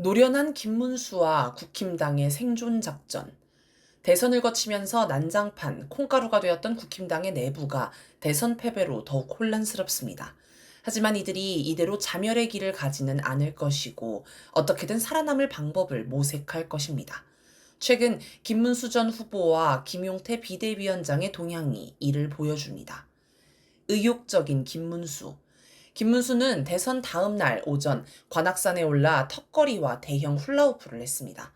노련한 김문수와 국힘당의 생존 작전. 대선을 거치면서 난장판, 콩가루가 되었던 국힘당의 내부가 대선 패배로 더욱 혼란스럽습니다. 하지만 이들이 이대로 자멸의 길을 가지는 않을 것이고 어떻게든 살아남을 방법을 모색할 것입니다. 최근 김문수 전 후보와 김용태 비대위원장의 동향이 이를 보여줍니다. 의욕적인 김문수. 김문수는 대선 다음 날 오전 관악산에 올라 턱걸이와 대형 훌라후프를 했습니다.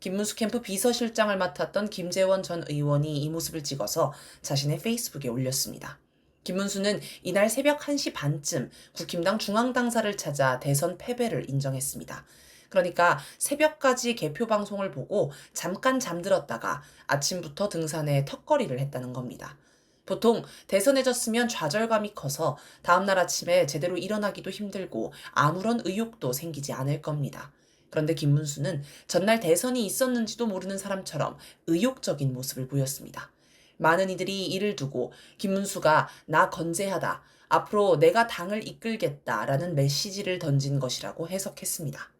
김문수 캠프 비서실장을 맡았던 김재원 전 의원이 이 모습을 찍어서 자신의 페이스북에 올렸습니다. 김문수는 이날 새벽 1시 반쯤 국힘당 중앙당사를 찾아 대선 패배를 인정했습니다. 그러니까 새벽까지 개표 방송을 보고 잠깐 잠들었다가 아침부터 등산에 턱걸이를 했다는 겁니다. 보통 대선에 졌으면 좌절감이 커서 다음날 아침에 제대로 일어나기도 힘들고 아무런 의욕도 생기지 않을 겁니다. 그런데 김문수는 전날 대선이 있었는지도 모르는 사람처럼 의욕적인 모습을 보였습니다. 많은 이들이 이를 두고 김문수가 나 건재하다, 앞으로 내가 당을 이끌겠다라는 메시지를 던진 것이라고 해석했습니다.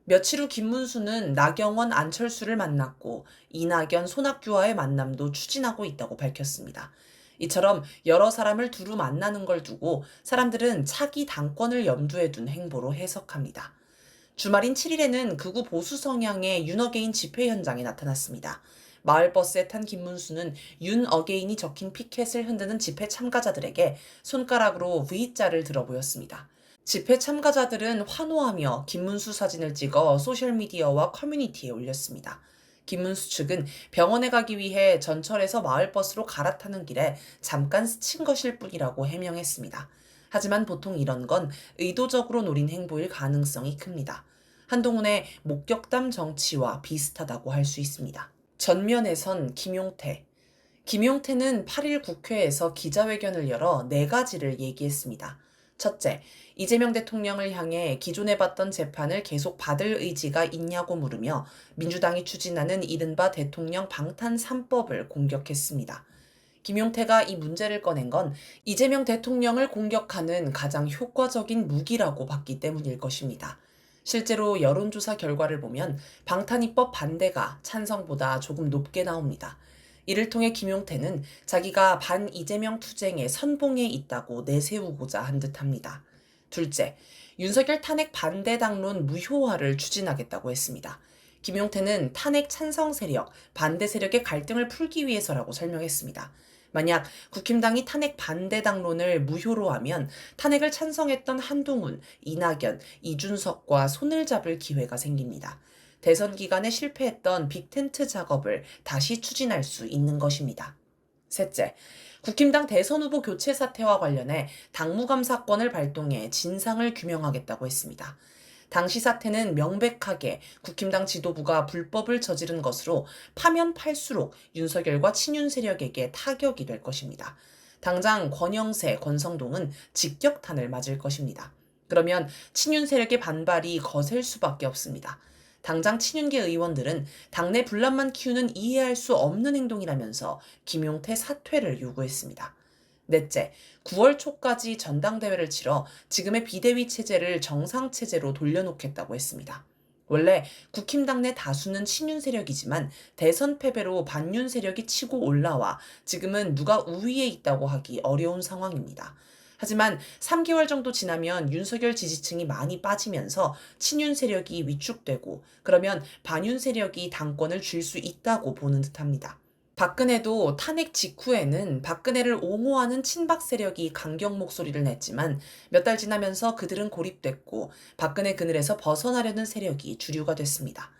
며칠 후 김문수는 나경원, 안철수를 만났고 이낙연, 손학규와의 만남도 추진하고 있다고 밝혔습니다. 이처럼 여러 사람을 두루 만나는 걸 두고 사람들은 차기 당권을 염두에 둔 행보로 해석합니다. 주말인 7일에는 극우 보수 성향의 윤어게인 집회 현장에 나타났습니다. 마을버스에 탄 김문수는 윤어게인이 적힌 피켓을 흔드는 집회 참가자들에게 손가락으로 V자를 들어 보였습니다. 집회 참가자들은 환호하며 김문수 사진을 찍어 소셜미디어와 커뮤니티에 올렸습니다. 김문수 측은 병원에 가기 위해 전철에서 마을버스로 갈아타는 길에 잠깐 스친 것일 뿐이라고 해명했습니다. 하지만 보통 이런 건 의도적으로 노린 행보일 가능성이 큽니다. 한동훈의 목격담 정치와 비슷하다고 할 수 있습니다. 전면에선 김용태. 김용태는 8일 국회에서 기자회견을 열어 4가지를 얘기했습니다. 첫째, 이재명 대통령을 향해 기존에 받던 재판을 계속 받을 의지가 있냐고 물으며 민주당이 추진하는 이른바 대통령 방탄 3법을 공격했습니다. 김용태가 이 문제를 꺼낸 건 이재명 대통령을 공격하는 가장 효과적인 무기라고 봤기 때문일 것입니다. 실제로 여론조사 결과를 보면 방탄입법 반대가 찬성보다 조금 높게 나옵니다. 이를 통해 김용태는 자기가 반 이재명 투쟁의 선봉에 있다고 내세우고자 한 듯합니다. 둘째, 윤석열 탄핵 반대 당론 무효화를 추진하겠다고 했습니다. 김용태는 탄핵 찬성 세력, 반대 세력의 갈등을 풀기 위해서라고 설명했습니다. 만약 국힘당이 탄핵 반대 당론을 무효로 하면 탄핵을 찬성했던 한동훈, 이낙연, 이준석과 손을 잡을 기회가 생깁니다. 대선 기간에 실패했던 빅텐트 작업을 다시 추진할 수 있는 것입니다. 셋째, 국힘당 대선 후보 교체 사태와 관련해 당무감사권을 발동해 진상을 규명하겠다고 했습니다. 당시 사태는 명백하게 국힘당 지도부가 불법을 저지른 것으로 파면 팔수록 윤석열과 친윤 세력에게 타격이 될 것입니다. 당장 권영세, 권성동은 직격탄을 맞을 것입니다. 그러면 친윤 세력의 반발이 거셀 수밖에 없습니다. 당장 친윤계 의원들은 당내 분란만 키우는 이해할 수 없는 행동이라면서 김용태 사퇴를 요구했습니다. 넷째, 9월 초까지 전당대회를 치러 지금의 비대위 체제를 정상 체제로 돌려놓겠다고 했습니다. 원래 국힘당 내 다수는 친윤 세력이지만 대선 패배로 반윤 세력이 치고 올라와 지금은 누가 우위에 있다고 하기 어려운 상황입니다. 하지만 3개월 정도 지나면 윤석열 지지층이 많이 빠지면서 친윤 세력이 위축되고 그러면 반윤 세력이 당권을 쥘 수 있다고 보는 듯합니다. 박근혜도 탄핵 직후에는 박근혜를 옹호하는 친박 세력이 강경 목소리를 냈지만 몇 달 지나면서 그들은 고립됐고 박근혜 그늘에서 벗어나려는 세력이 주류가 됐습니다.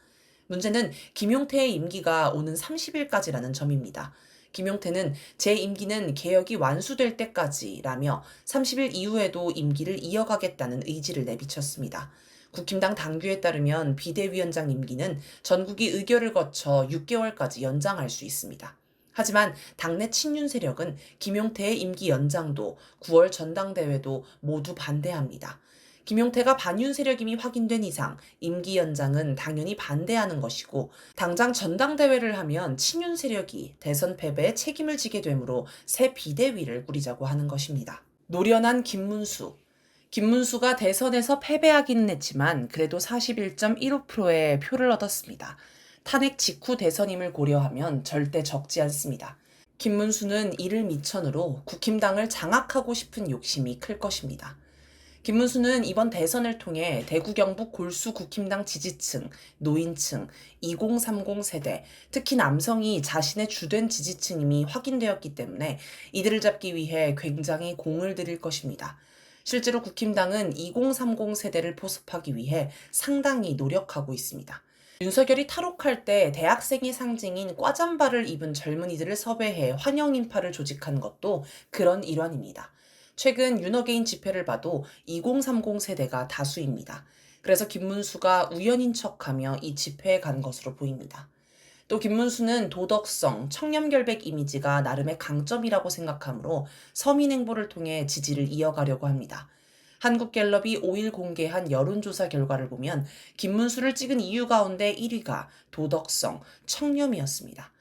문제는 김용태의 임기가 오는 30일까지라는 점입니다. 김용태는 제 임기는 개혁이 완수될 때까지라며 30일 이후에도 임기를 이어가겠다는 의지를 내비쳤습니다. 국힘당 당규에 따르면 비대위원장 임기는 전국이 의결을 거쳐 6개월까지 연장할 수 있습니다. 하지만 당내 친윤 세력은 김용태의 임기 연장도 9월 전당대회도 모두 반대합니다. 김용태가 반윤 세력임이 확인된 이상 임기 연장은 당연히 반대하는 것이고 당장 전당대회를 하면 친윤 세력이 대선 패배에 책임을 지게 되므로 새 비대위를 꾸리자고 하는 것입니다. 노련한 김문수. 김문수가 대선에서 패배하기는 했지만 그래도 41.15%의 표를 얻었습니다. 탄핵 직후 대선임을 고려하면 절대 적지 않습니다. 김문수는 이를 미천으로 국힘당을 장악하고 싶은 욕심이 클 것입니다. 김문수는 이번 대선을 통해 대구 경북 골수 국힘당 지지층, 노인층, 2030 세대, 특히 남성이 자신의 주된 지지층임이 확인되었기 때문에 이들을 잡기 위해 굉장히 공을 들일 것입니다. 실제로 국힘당은 2030 세대를 포섭하기 위해 상당히 노력하고 있습니다. 윤석열이 탈옥할 때 대학생의 상징인 꽈잠바를 입은 젊은이들을 섭외해 환영 인파를 조직한 것도 그런 일환입니다. 최근 윤어게인 집회를 봐도 2030 세대가 다수입니다. 그래서 김문수가 우연인 척하며 이 집회에 간 것으로 보입니다. 또 김문수는 도덕성, 청렴결백 이미지가 나름의 강점이라고 생각하므로 서민 행보를 통해 지지를 이어가려고 합니다. 한국갤럽이 5일 공개한 여론조사 결과를 보면 김문수를 찍은 이유 가운데 1위가 도덕성, 청렴이었습니다.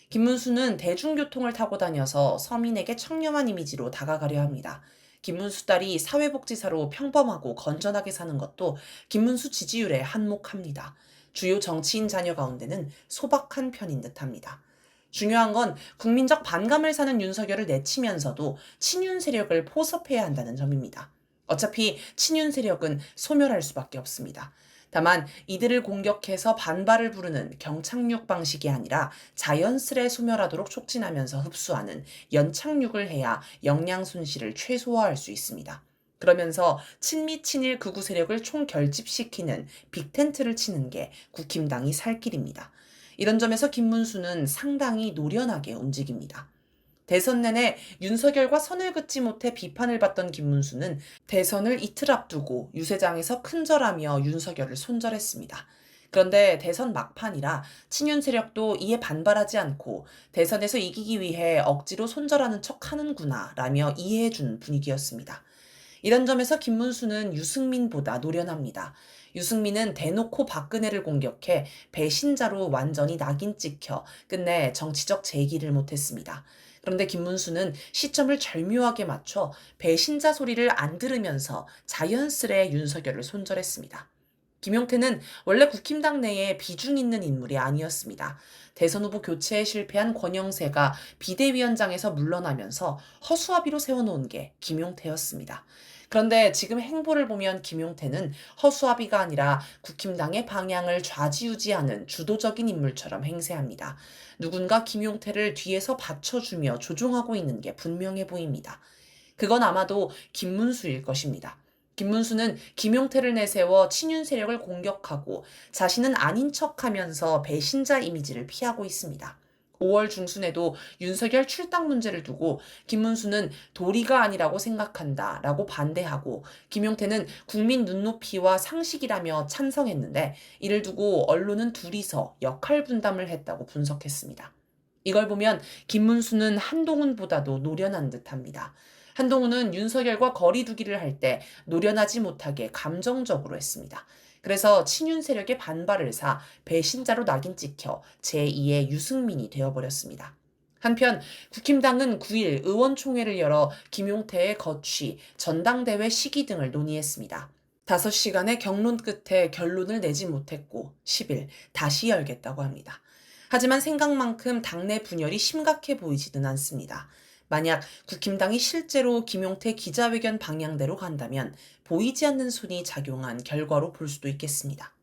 김문수는 대중교통을 타고 다녀서 서민에게 청렴한 이미지로 다가가려 합니다. 김문수 딸이 사회복지사로 평범하고 건전하게 사는 것도 김문수 지지율에 한몫합니다. 주요 정치인 자녀 가운데는 소박한 편인 듯합니다. 중요한 건 국민적 반감을 사는 윤석열을 내치면서도 친윤 세력을 포섭해야 한다는 점입니다. 어차피 친윤 세력은 소멸할 수밖에 없습니다. 다만 이들을 공격해서 반발을 부르는 경착륙 방식이 아니라 자연스레 소멸하도록 촉진하면서 흡수하는 연착륙을 해야 역량 손실을 최소화할 수 있습니다. 그러면서 친미 친일 극우 세력을 총결집시키는 빅텐트를 치는 게 국힘당이 살 길입니다. 이런 점에서 김문수는 상당히 노련하게 움직입니다. 대선 내내 윤석열과 선을 긋지 못해 비판을 받던 김문수는 대선을 이틀 앞두고 유세장에서 큰절하며 윤석열을 손절했습니다. 그런데 대선 막판이라 친윤 세력도 이에 반발하지 않고 대선에서 이기기 위해 억지로 손절하는 척 하는구나 라며 이해해준 분위기였습니다. 이런 점에서 김문수는 유승민보다 노련합니다. 유승민은 대놓고 박근혜를 공격해 배신자로 완전히 낙인 찍혀 끝내 정치적 재기를 못했습니다. 그런데 김문수는 시점을 절묘하게 맞춰 배신자 소리를 안 들으면서 자연스레 윤석열을 손절했습니다. 김용태는 원래 국힘당 내에 비중 있는 인물이 아니었습니다. 대선 후보 교체에 실패한 권영세가 비대위원장에서 물러나면서 허수아비로 세워놓은 게 김용태였습니다. 그런데 지금 행보를 보면 김용태는 허수아비가 아니라 국힘당의 방향을 좌지우지하는 주도적인 인물처럼 행세합니다. 누군가 김용태를 뒤에서 받쳐주며 조종하고 있는 게 분명해 보입니다. 그건 아마도 김문수일 것입니다. 김문수는 김용태를 내세워 친윤 세력을 공격하고 자신은 아닌 척하면서 배신자 이미지를 피하고 있습니다. 5월 중순에도 윤석열 출당 문제를 두고 김문수는 도리가 아니라고 생각한다 라고 반대하고 김용태는 국민 눈높이와 상식이라며 찬성했는데 이를 두고 언론은 둘이서 역할 분담을 했다고 분석했습니다. 이걸 보면 김문수는 한동훈보다도 노련한 듯합니다. 한동훈은 윤석열과 거리 두기를 할 때 노련하지 못하게 감정적으로 했습니다. 그래서 친윤 세력의 반발을 사 배신자로 낙인 찍혀 제2의 유승민이 되어버렸습니다. 한편 국힘당은 9일 의원총회를 열어 김용태의 거취, 전당대회 시기 등을 논의했습니다. 5시간의 경론 끝에 결론을 내지 못했고 10일 다시 열겠다고 합니다. 하지만 생각만큼 당내 분열이 심각해 보이지는 않습니다. 만약 국힘당이 실제로 김용태 기자회견 방향대로 간다면 보이지 않는 손이 작용한 결과로 볼 수도 있겠습니다.